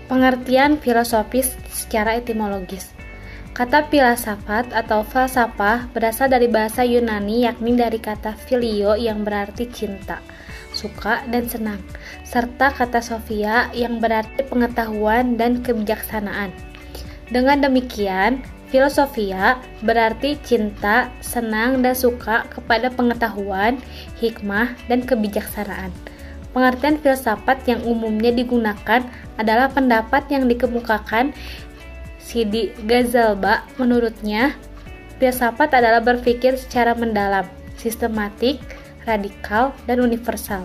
Pengertian filosofis secara etimologis. Kata filsafat atau falsafah berasal dari bahasa Yunani, yakni dari kata filio yang berarti cinta, suka, dan senang, serta kata sophia yang berarti pengetahuan dan kebijaksanaan. Dengan demikian, filosofia berarti cinta, senang, dan suka kepada pengetahuan, hikmah, dan kebijaksanaan. Pengertian filsafat yang umumnya digunakan adalah pendapat yang dikemukakan Sidi Ghazalba. Menurutnya, filsafat adalah berpikir secara mendalam, sistematik, radikal, dan universal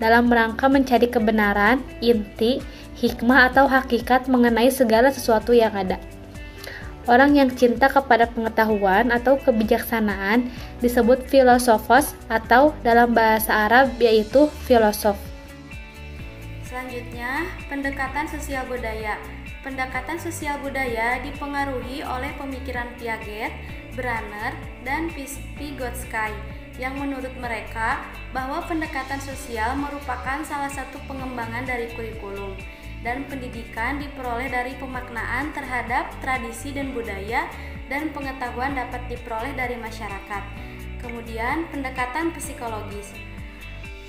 dalam rangka mencari kebenaran, inti, hikmah atau hakikat mengenai segala sesuatu yang ada. Orang yang cinta kepada pengetahuan atau kebijaksanaan disebut filosofos atau dalam bahasa Arab yaitu filosof. Selanjutnya, pendekatan sosial budaya. Pendekatan sosial budaya dipengaruhi oleh pemikiran Piaget, Brenner, dan Vygotsky yang menurut mereka bahwa pendekatan sosial merupakan salah satu pengembangan dari kurikulum dan pendidikan diperoleh dari pemaknaan terhadap tradisi dan budaya dan pengetahuan dapat diperoleh dari masyarakat. Kemudian, pendekatan psikologis.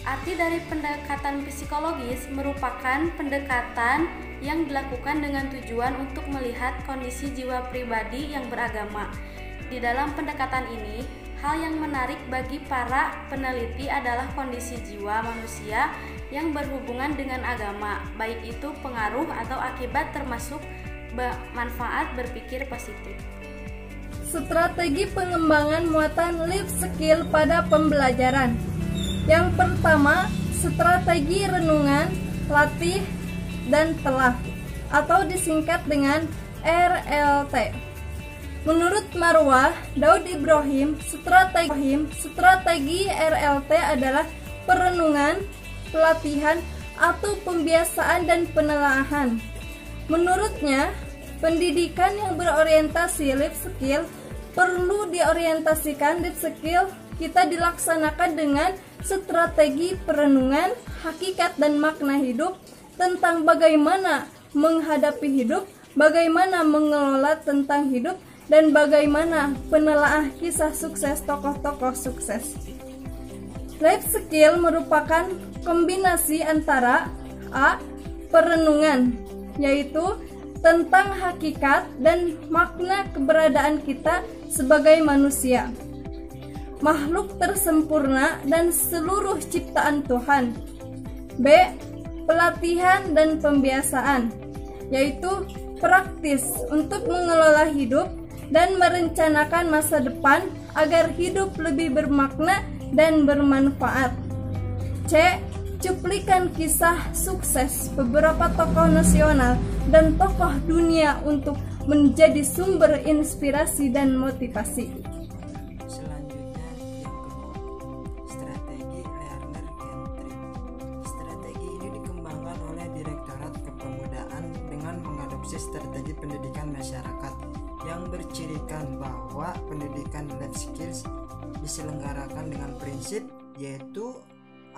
Arti dari pendekatan psikologis merupakan pendekatan yang dilakukan dengan tujuan untuk melihat kondisi jiwa pribadi yang beragama. Di dalam pendekatan ini, hal yang menarik bagi para peneliti adalah kondisi jiwa manusia yang berhubungan dengan agama, baik itu pengaruh atau akibat termasuk manfaat berpikir positif. Strategi pengembangan muatan life skill pada pembelajaran. Yang pertama, strategi renungan, latih, dan telah atau disingkat dengan RLT. Menurut Marwah Daud Ibrahim, strategi RLT adalah perenungan, pelatihan, atau pembiasaan dan penelaahan. Menurutnya, pendidikan yang berorientasi life skill perlu diorientasikan life skill kita dilaksanakan dengan strategi perenungan, hakikat dan makna hidup tentang bagaimana menghadapi hidup, bagaimana mengelola tentang hidup, dan bagaimana penelaah kisah sukses tokoh-tokoh sukses. Life skill merupakan kombinasi antara A. Perenungan, yaitu tentang hakikat dan makna keberadaan kita sebagai manusia, makhluk tersempurna dan seluruh ciptaan Tuhan. B. Pelatihan dan pembiasaan, yaitu praktis untuk mengelola hidup dan merencanakan masa depan agar hidup lebih bermakna dan bermanfaat. C. Cuplikan kisah sukses beberapa tokoh nasional dan tokoh dunia untuk menjadi sumber inspirasi dan motivasi. Selanjutnya yang kedua, strategi learner-centric. Strategi ini dikembangkan oleh Direktorat Kepemudaan dengan mengadopsi strategi pendidikan masyarakat yang bercirikan bahwa pendidikan life skills diselenggarakan dengan prinsip yaitu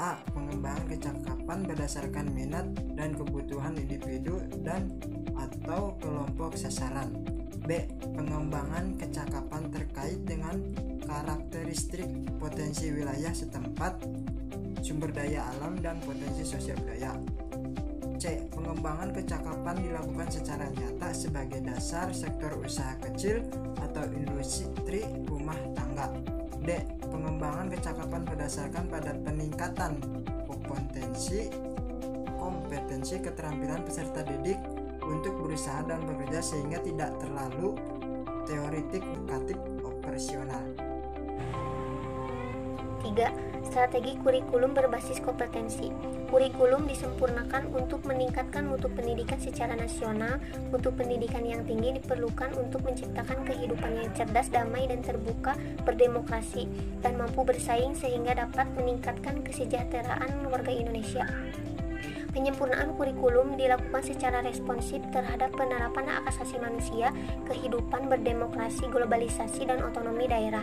A. Pengembangan kecakapan berdasarkan minat dan kebutuhan individu dan atau kelompok sasaran. B. Pengembangan kecakapan terkait dengan karakteristik potensi wilayah setempat, sumber daya alam dan potensi sosial budaya. C. Pengembangan kecakapan dilakukan secara nyata sebagai dasar sektor usaha kecil atau industri rumah tangga. D. Pengembangan kecakapan berdasarkan pada peningkatan kompetensi keterampilan peserta didik untuk berusaha dan bekerja sehingga tidak terlalu teoretik edukatif operasional. 3. Strategi kurikulum berbasis kompetensi. Kurikulum disempurnakan untuk meningkatkan mutu pendidikan secara nasional. Mutu pendidikan yang tinggi diperlukan untuk menciptakan kehidupan yang cerdas, damai, dan terbuka, berdemokrasi, dan mampu bersaing sehingga dapat meningkatkan kesejahteraan warga Indonesia. Penyempurnaan kurikulum dilakukan secara responsif terhadap penerapan hak asasi manusia, kehidupan berdemokrasi, globalisasi, dan otonomi daerah.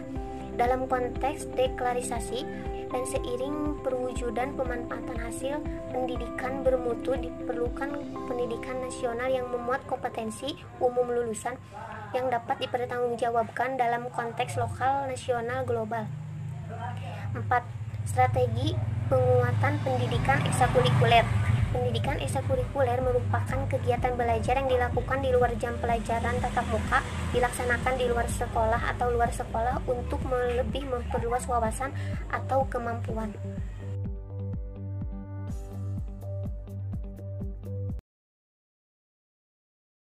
dalam konteks deklarisasi dan seiring perwujudan pemanfaatan hasil pendidikan bermutu diperlukan pendidikan nasional yang memuat kompetensi umum lulusan yang dapat dipertanggungjawabkan dalam konteks lokal, nasional, global. 4. Strategi penguatan pendidikan ekstrakurikuler. Pendidikan ekstrakurikuler merupakan kegiatan belajar yang dilakukan di luar jam pelajaran tatap muka, dilaksanakan di luar sekolah atau luar sekolah untuk lebih memperluas wawasan atau kemampuan.